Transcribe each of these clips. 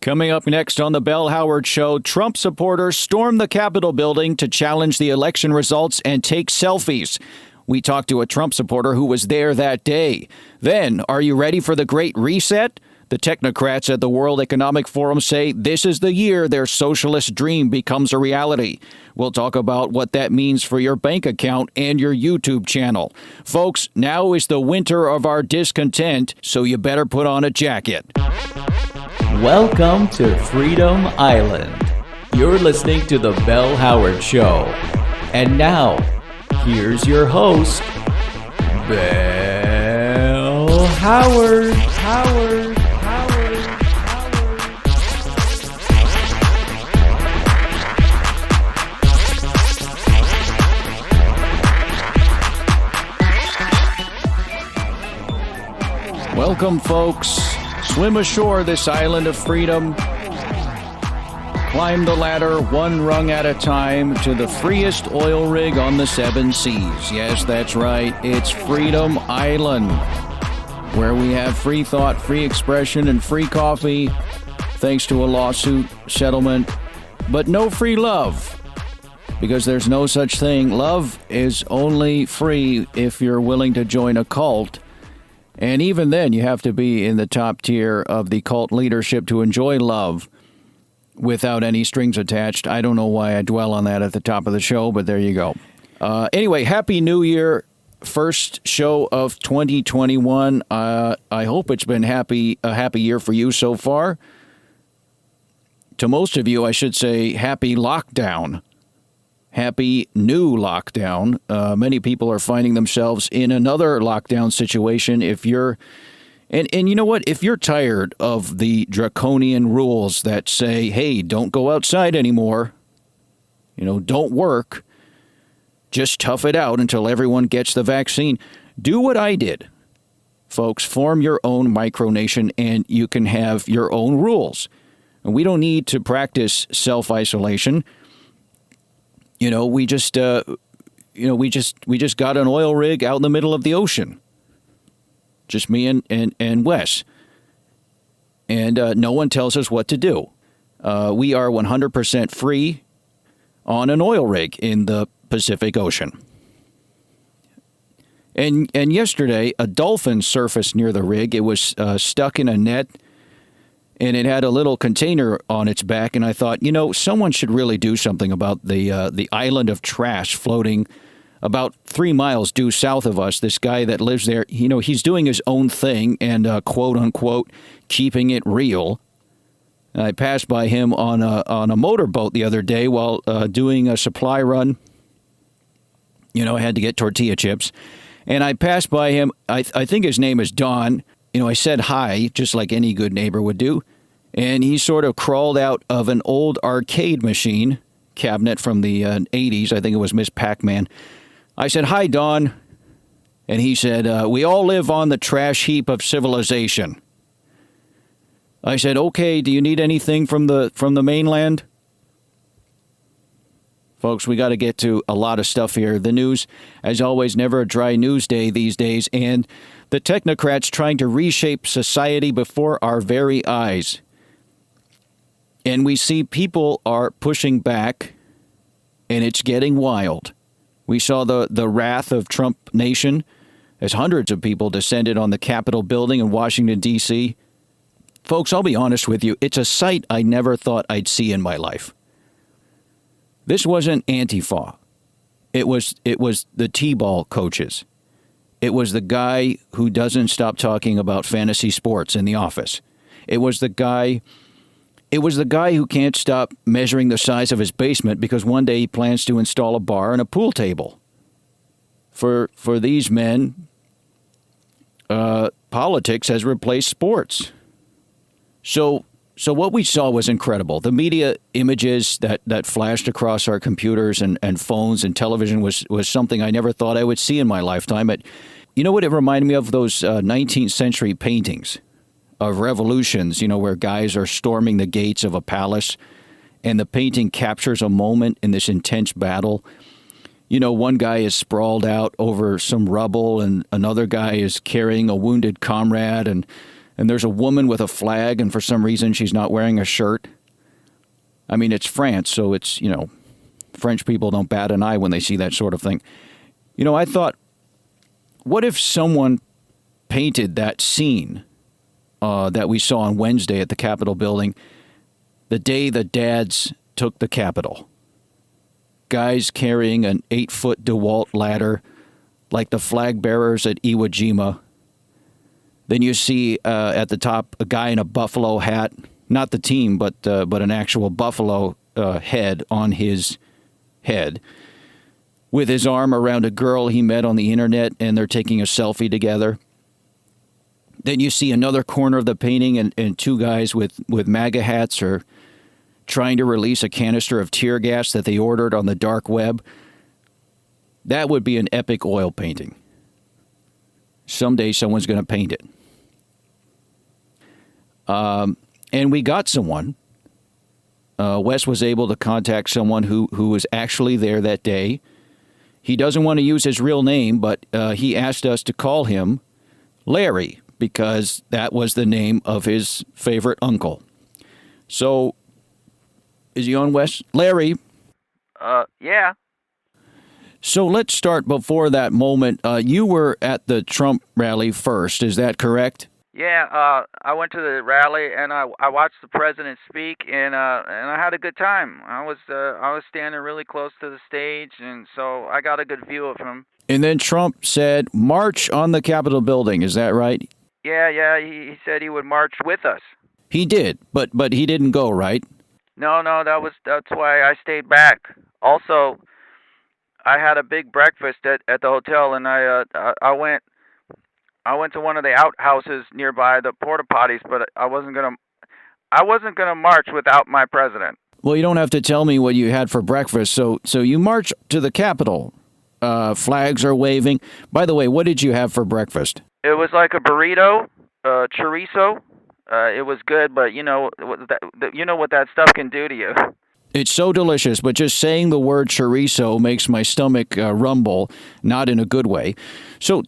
Coming up next on the Bell Howard Show, Trump supporters storm the Capitol building to challenge the election results and take selfies. We talked to a Trump supporter who was there that day. Then, are you ready for the Great Reset? The technocrats at the World Economic Forum say this is the year their socialist dream becomes a reality. We'll talk about what that means for your bank account and your YouTube channel. Folks, now is the winter of our discontent, so you better put on a jacket. Welcome to Freedom Island. You're listening to The Bell Howard Show. And now, here's your host, Bell Howard. Welcome, folks. Swim ashore this island of freedom. Climb the ladder one rung at a time to the freest oil rig on the seven seas. Yes, that's right. It's Freedom Island, where we have free thought, free expression, and free coffee, thanks to a lawsuit settlement, but no free love, because there's no such thing. Love is only free if you're willing to join a cult. And even then, you have to be in the top tier of the cult leadership to enjoy love without any strings attached. I don't know why I dwell on that at the top of the show, but there you go. Anyway, Happy New Year. First show of 2021. I hope it's been a happy year for you so far. To most of you, I should say happy lockdown. Happy new lockdown. Many people are finding themselves in another lockdown situation. If you're, and you know what? If you're tired of the draconian rules that say, hey, don't go outside anymore, don't work, just tough it out until everyone gets the vaccine. Do what I did. Folks, form your own micronation and you can have your own rules. And we don't need to practice self-isolation. We just got an oil rig out in the middle of the ocean. Just me and Wes. And no one tells us what to do. We are 100% free on an oil rig in the Pacific Ocean. And yesterday, a dolphin surfaced near the rig. It was stuck in a net. And it had a little container on its back, and I thought, someone should really do something about the island of trash floating about 3 miles due south of us. This guy that lives there, he's doing his own thing and, quote unquote, keeping it real. And I passed by him on a motorboat the other day while doing a supply run. I had to get tortilla chips. And I passed by him. I think his name is Don. I said hi, just like any good neighbor would do, and he sort of crawled out of an old arcade machine cabinet from the 80s. I think it was Miss Pac-Man. I said, hi, Don. And he said, we all live on the trash heap of civilization. I said, okay, do you need anything from the mainland? Folks, we got to get to a lot of stuff here. The news, as always, never a dry news day these days, and the technocrats trying to reshape society before our very eyes. And we see people are pushing back, and it's getting wild. We saw the wrath of Trump Nation as hundreds of people descended on the Capitol building in Washington, D.C. Folks, I'll be honest with you, it's a sight I never thought I'd see in my life. This wasn't Antifa. It was the T-ball coaches. It was the guy who doesn't stop talking about fantasy sports in the office. It was the guy who can't stop measuring the size of his basement because one day he plans to install a bar and a pool table. For these men, politics has replaced sports. So what we saw was incredible. The media images that flashed across our computers and phones and television was something I never thought I would see in my lifetime. You know what it reminded me of? Those 19th century paintings of revolutions, where guys are storming the gates of a palace and the painting captures a moment in this intense battle. One guy is sprawled out over some rubble and another guy is carrying a wounded comrade and and there's a woman with a flag, and for some reason she's not wearing a shirt. I mean, it's France, so it's, French people don't bat an eye when they see that sort of thing. I thought, what if someone painted that scene that we saw on Wednesday at the Capitol building, the day the dads took the Capitol? Guys carrying an 8-foot DeWalt ladder like the flag bearers at Iwo Jima. Then you see at the top a guy in a buffalo hat, not the team, but an actual buffalo head on his head, with his arm around a girl he met on the internet, and they're taking a selfie together. Then you see another corner of the painting, and two guys with MAGA hats are trying to release a canister of tear gas that they ordered on the dark web. That would be an epic oil painting. Someday someone's going to paint it. And we got someone. Wes was able to contact someone who was actually there that day. He doesn't want to use his real name, but he asked us to call him Larry, because that was the name of his favorite uncle. So, is he on, Wes? Larry? Yeah. So let's start before that moment. You were at the Trump rally first, is that correct? Yeah, I went to the rally and I watched the president speak and I had a good time. I was standing really close to the stage, and so I got a good view of him. And then Trump said, "March on the Capitol building." Is that right? Yeah. He said he would march with us. He did, but he didn't go, right? No, that's why I stayed back. Also, I had a big breakfast at the hotel, and I went to one of the outhouses nearby, the porta potties, but I wasn't gonna march without my president. Well, you don't have to tell me what you had for breakfast. So you march to the Capitol. Flags are waving. By the way, what did you have for breakfast? It was like a burrito, chorizo. It was good, but you know what that stuff can do to you. It's so delicious, but just saying the word chorizo makes my stomach rumble, not in a good way. So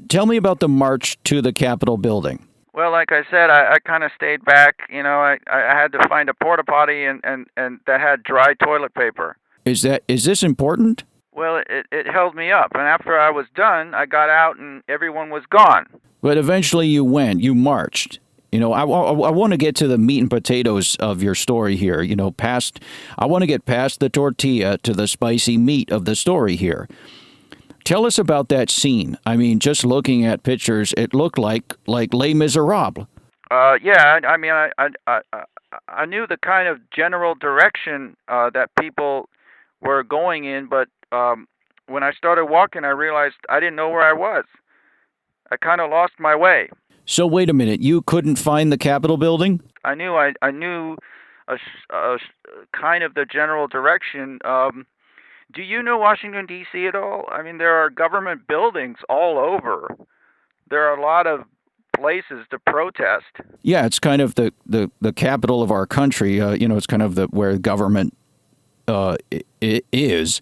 tell me about the march to the Capitol building. Well, like I said, I kind of stayed back. I had to find a porta potty and that had dry toilet paper. Is this important? Well, it held me up, and after I was done, I got out and everyone was gone. But eventually you marched. I want to get to the meat and potatoes of your story here. I want to get past the tortilla to the spicy meat of the story here. Tell us about that scene. I mean, just looking at pictures, it looked like Les Miserables. Yeah. I mean, I knew the kind of general direction that people were going in, but when I started walking, I realized I didn't know where I was. I kind of lost my way. So wait a minute, you couldn't find the Capitol building? I knew a kind of the general direction. Do you know Washington, D.C. at all? I mean, there are government buildings all over. There are a lot of places to protest. Yeah, it's kind of the capital of our country. It's kind of where government is.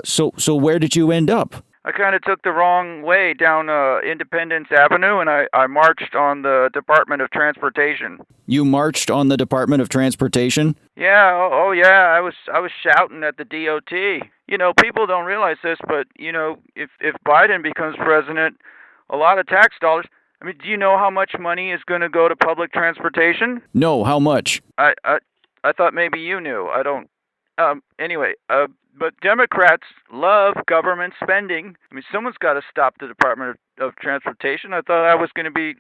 So where did you end up? I kind of took the wrong way down Independence Avenue, and I marched on the Department of Transportation. You marched on the Department of Transportation? Yeah, oh yeah, I was shouting at the DOT. People don't realize this, but if Biden becomes president, a lot of tax dollars. I mean, do you know how much money is going to go to public transportation? No, how much? I thought maybe you knew. I don't. Anyway, but Democrats love government spending. I mean, someone's got to stop the Department of Transportation. I thought I was going to be,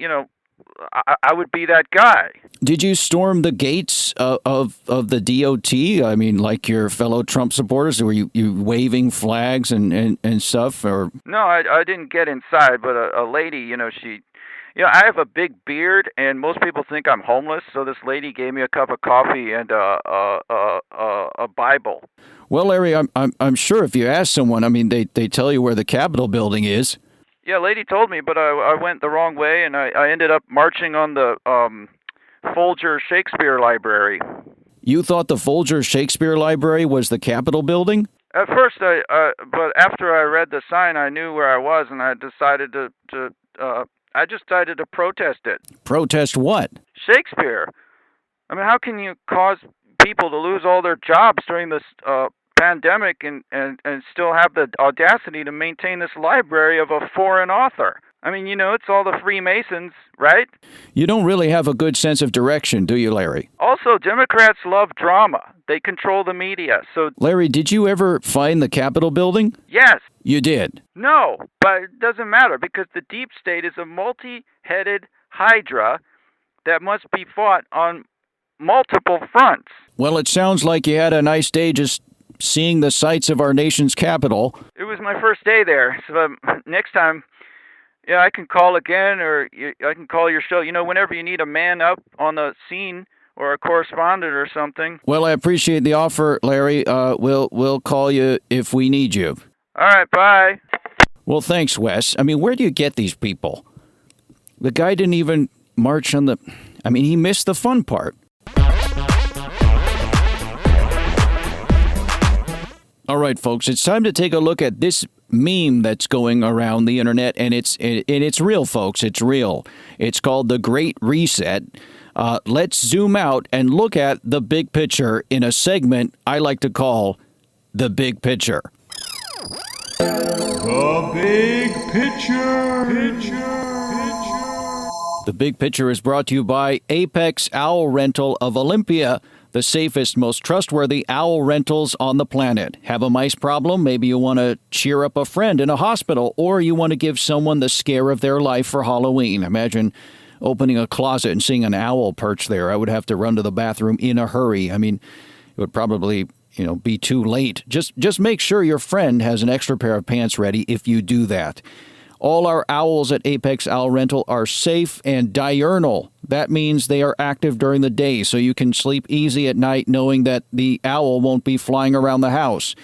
I would be that guy. Did you storm the gates of the DOT? I mean, like your fellow Trump supporters? Were you waving flags and stuff? Or no, I didn't get inside, but a lady, I have a big beard, and most people think I'm homeless. So this lady gave me a cup of coffee and a Bible. Well, Larry, I'm sure if you ask someone, I mean, they tell you where the Capitol building is. Yeah, lady told me, but I went the wrong way, and I ended up marching on the Folger Shakespeare Library. You thought the Folger Shakespeare Library was the Capitol building? At first, but after I read the sign, I knew where I was, and I decided to I just decided to protest it. Protest what? Shakespeare. I mean, how can you cause people to lose all their jobs during this pandemic and still have the audacity to maintain this library of a foreign author? I mean, it's all the Freemasons, right? You don't really have a good sense of direction, do you, Larry? Also, Democrats love drama. They control the media, so... Larry, did you ever find the Capitol building? Yes. You did? No, but it doesn't matter because the deep state is a multi-headed hydra that must be fought on multiple fronts. Well, it sounds like you had a nice day just seeing the sights of our nation's capital. It was my first day there, so next time... Yeah, I can call again, or I can call your show. Whenever you need a man up on the scene or a correspondent or something. Well, I appreciate the offer, Larry. We'll call you if we need you. All right, bye. Well, thanks, Wes. I mean, where do you get these people? The guy didn't even march on the... I mean, he missed the fun part. All right, folks, it's time to take a look at this meme that's going around the internet, and it's real, folks. It's real. It's called the Great Reset. Let's zoom out and look at the big picture in a segment I like to call the Big Picture. The Big Picture. The Big Picture is brought to you by Apex Owl Rental of Olympia, the safest, most trustworthy owl rentals on the planet. Have a mice problem? Maybe you want to cheer up a friend in a hospital, or you want to give someone the scare of their life for Halloween. Imagine opening a closet and seeing an owl perched there. I would have to run to the bathroom in a hurry. I mean, it would probably, be too late. Just make sure your friend has an extra pair of pants ready if you do that. All our owls at Apex Owl Rental are safe and diurnal. That means they are active during the day, so you can sleep easy at night knowing that the owl won't be flying around the house.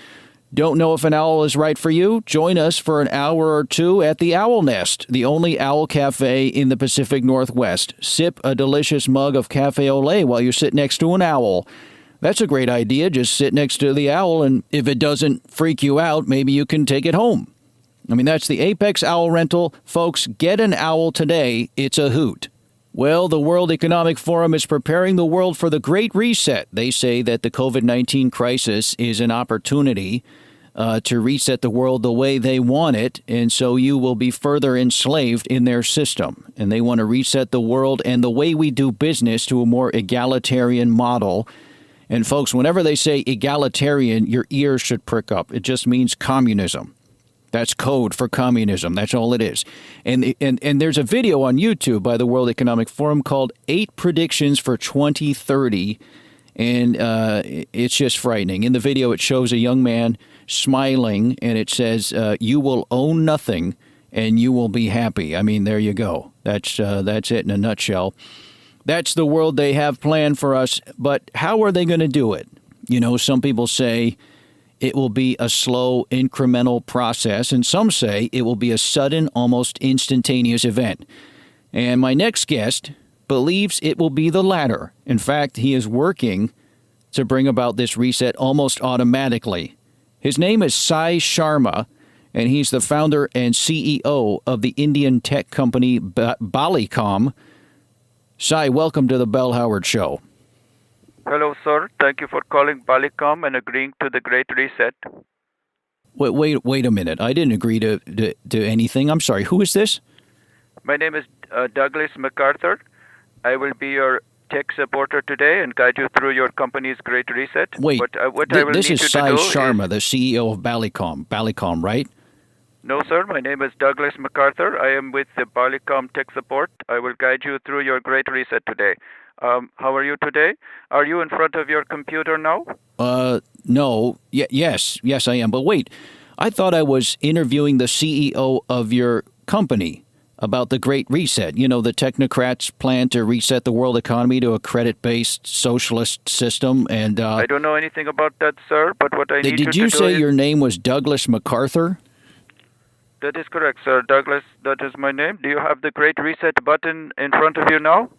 Don't know if an owl is right for you? Join us for an hour or two at the Owl Nest, the only owl cafe in the Pacific Northwest. Sip a delicious mug of cafe au lait while you sit next to an owl. That's a great idea. Just sit next to the owl, and if it doesn't freak you out, maybe you can take it home. I mean, that's the Apex Owl Rental. Folks, get an owl today. It's a hoot. Well, the World Economic Forum is preparing the world for the Great Reset. They say that the COVID-19 crisis is an opportunity to reset the world the way they want it, and so you will be further enslaved in their system. And they want to reset the world and the way we do business to a more egalitarian model. And folks, whenever they say egalitarian, your ears should prick up. It just means communism. That's code for communism. That's all it is. And there's a video on YouTube by the World Economic Forum called 8 Predictions for 2030. And it's just frightening. In the video, it shows a young man smiling, and it says, you will own nothing, and you will be happy. I mean, there you go. That's it in a nutshell. That's the world they have planned for us. But how are they going to do it? Some people say it will be a slow, incremental process, and some say it will be a sudden, almost instantaneous event. And my next guest believes it will be the latter. In fact, he is working to bring about this reset almost automatically. His name is Sai Sharma, and he's the founder and CEO of the Indian tech company Balicom. Sai, welcome to the Bell Howard Show. Hello, sir. Thank you for calling Balicom and agreeing to the Great Reset. Wait a minute. I didn't agree to anything. I'm sorry. Who is this? My name is Douglas MacArthur. I will be your tech supporter today and guide you through your company's Great Reset. Wait, this is Sai Sharma, the CEO of Balicom. Balicom, right? No, sir. My name is Douglas MacArthur. I am with the Balicom Tech Support. I will guide you through your Great Reset today. How are you today? Are you in front of your computer now? No. Yes, I am. But wait, I thought I was interviewing the CEO of your company about the Great Reset. The technocrats plan to reset the world economy to a credit-based socialist system. And I don't know anything about that, sir. But what I need did you say your name was Douglas MacArthur? That is correct, sir. Douglas, that is my name. Do you have the Great Reset button in front of you now?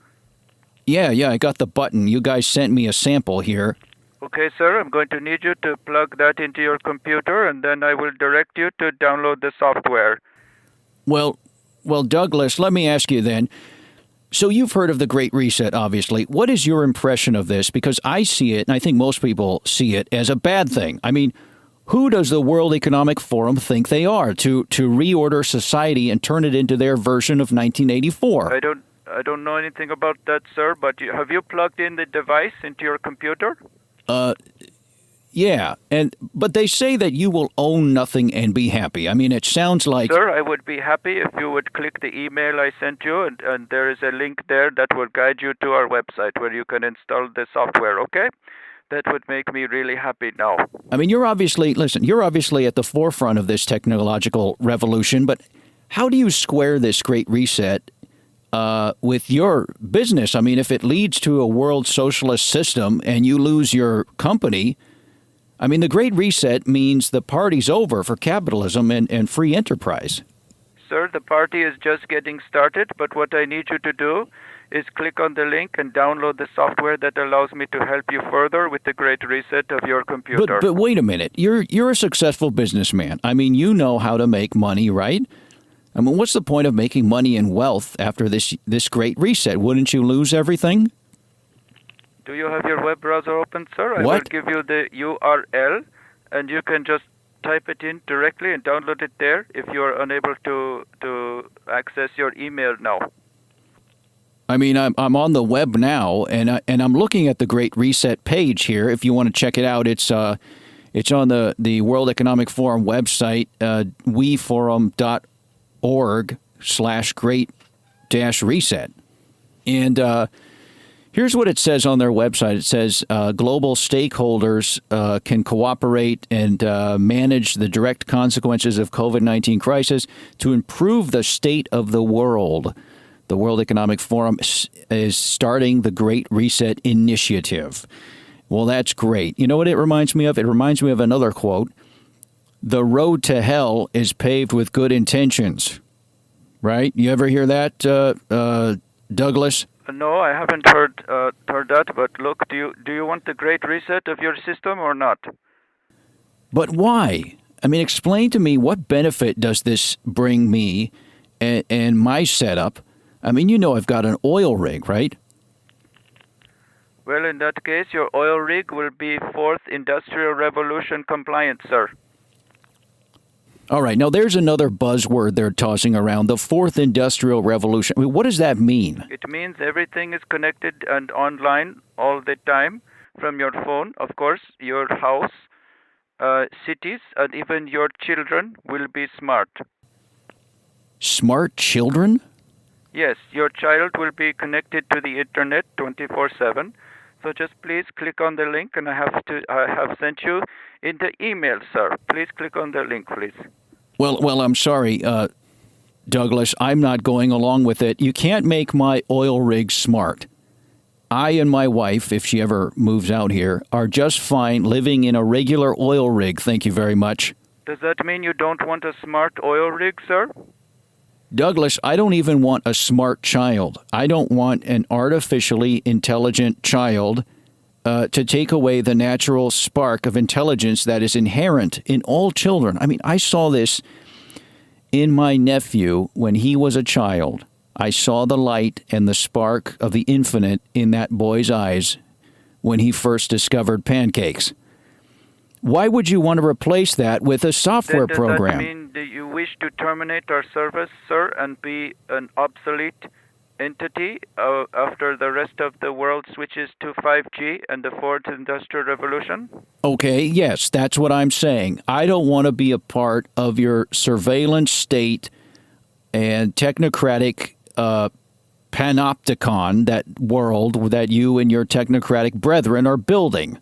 Yeah, I got the button. You guys sent me a sample here. Okay, sir, I'm going to need you to plug that into your computer, and then I will direct you to download the software. Well, Well, Douglas, let me ask you then. So you've heard of the Great Reset, obviously. What is your impression of this? Because I see it, and I think most people see it, as a bad thing. I mean, who does the World Economic Forum think they are to reorder society and turn it into their version of 1984? I don't know anything about that, sir, but have you plugged in the device into your computer? Yeah, but they say that you will own nothing and be happy. I mean, it sounds like... Sir, I would be happy if you would click the email I sent you, and there is a link there that will guide you to our website where you can install the software, okay? That would make me really happy now. I mean, you're obviously at the forefront of this technological revolution, but how do you square this Great Reset with your business? I mean, if it leads to a world socialist system and you lose your company... I mean, the Great Reset means the party's over for capitalism and free enterprise. Sir, the party is just getting started, but what I need you to do is click on the link and download the software that allows me to help you further with the Great Reset of your computer. But wait a minute. You're a successful businessman. I mean, you know how to make money, right? I mean, what's the point of making money and wealth after this Great Reset? Wouldn't you lose everything? Do you have your web browser open, sir? I What? will give you the URL, and you can just type it in directly and download it there if you are unable to access your email now. I mean, I'm on the web now, and I'm looking at the Great Reset page here. If you want to check it out, it's on the World Economic Forum website, weforum.org/great-reset. And here's what it says on their website. It says global stakeholders can cooperate and manage the direct consequences of COVID-19 crisis to improve the state of the world. The World Economic Forum is starting the Great Reset Initiative. Well, that's great. You know what it reminds me of? It reminds me of another quote. The road to hell is paved with good intentions. Right? You ever hear that, Douglas? No, I haven't heard that. But look, do you want the Great Reset of your system or not? But why? I mean, explain to me, what benefit does this bring me and my setup? I mean, you know, I've got an oil rig, right? Well, in that case, your oil rig will be fourth industrial revolution compliant, sir. All right. Now, there's another buzzword they're tossing around, the fourth industrial revolution. I mean, what does that mean? It means everything is connected and online all the time from your phone. Of course, your house, cities, and even your children will be smart. Smart children? Yes, your child will be connected to the internet 24/7. So just please click on the link, and I have sent you in the email, sir. Please click on the link, please. Well, I'm sorry, Douglas. I'm not going along with it. You can't make my oil rig smart. I and my wife, if she ever moves out here, are just fine living in a regular oil rig. Thank you very much. Does that mean you don't want a smart oil rig, sir? Douglas, I don't even want a smart child. I don't want an artificially intelligent child to take away the natural spark of intelligence that is inherent in all children. I mean, I saw this in my nephew when he was a child. I saw the light and the spark of the infinite in that boy's eyes when he first discovered pancakes. Why would you want to replace that with a software program? Does that mean that you wish to terminate our service, sir, and be an obsolete entity after the rest of the world switches to 5G and the fourth industrial revolution? Okay, yes, that's what I'm saying. I don't want to be a part of your surveillance state and technocratic panopticon, that world that you and your technocratic brethren are building.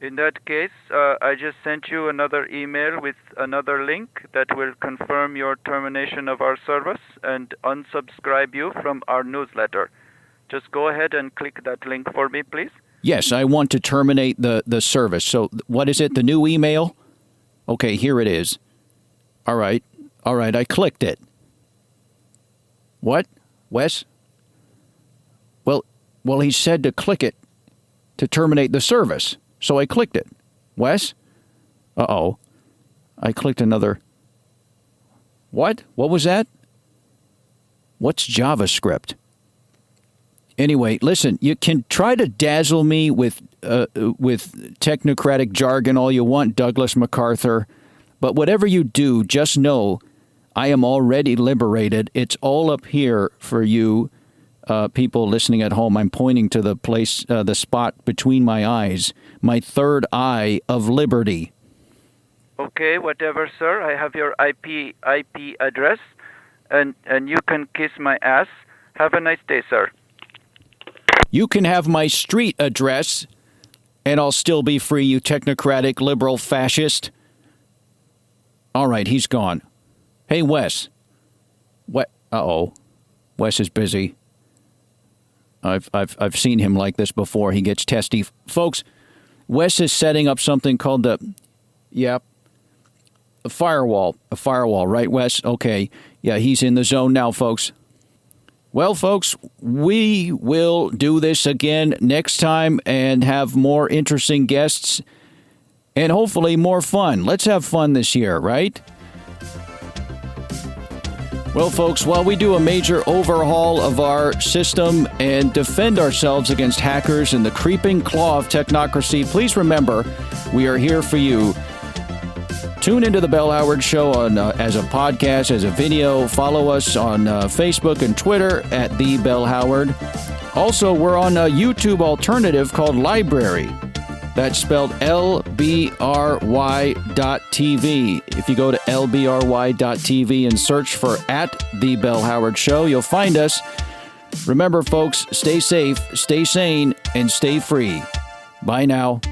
In that case, I just sent you another email with another link that will confirm your termination of our service and unsubscribe you from our newsletter. Just go ahead and click that link for me, please. Yes, I want to terminate the service. So what is it, the new email? Okay, here it is. All right, I clicked it. What, Wes? Well, he said to click it to terminate the service. So I clicked it. Wes? Uh-oh. I clicked another. What? What was that? What's JavaScript? Anyway, listen, you can try to dazzle me with technocratic jargon all you want, Douglas MacArthur, but whatever you do, just know I am already liberated. It's all up here for you people listening at home. I'm pointing to the place, the spot between my eyes, my third eye of liberty. Okay, whatever, sir. I have your IP address, and you can kiss my ass. Have a nice day, sir. You can have my street address, and I'll still be free, you technocratic liberal fascist. All right, he's gone. Hey, Wes. What? Uh-oh. Wes is busy. I've seen him like this before. He gets testy. Folks, Wes is setting up something called a firewall. A firewall, right, Wes? Okay. Yeah, he's in the zone now, folks. Well, folks, we will do this again next time and have more interesting guests and hopefully more fun. Let's have fun this year, right? Well, folks, while we do a major overhaul of our system and defend ourselves against hackers and the creeping claw of technocracy, please remember we are here for you. Tune into the Bell Howard Show on as a podcast, as a video. Follow us on Facebook and Twitter at The Bell Howard. Also, we're on a YouTube alternative called Library. That's spelled LBRY.TV. If you go to LBRY.TV and search for at The Bell Howard Show, you'll find us. Remember, folks, stay safe, stay sane, and stay free. Bye now.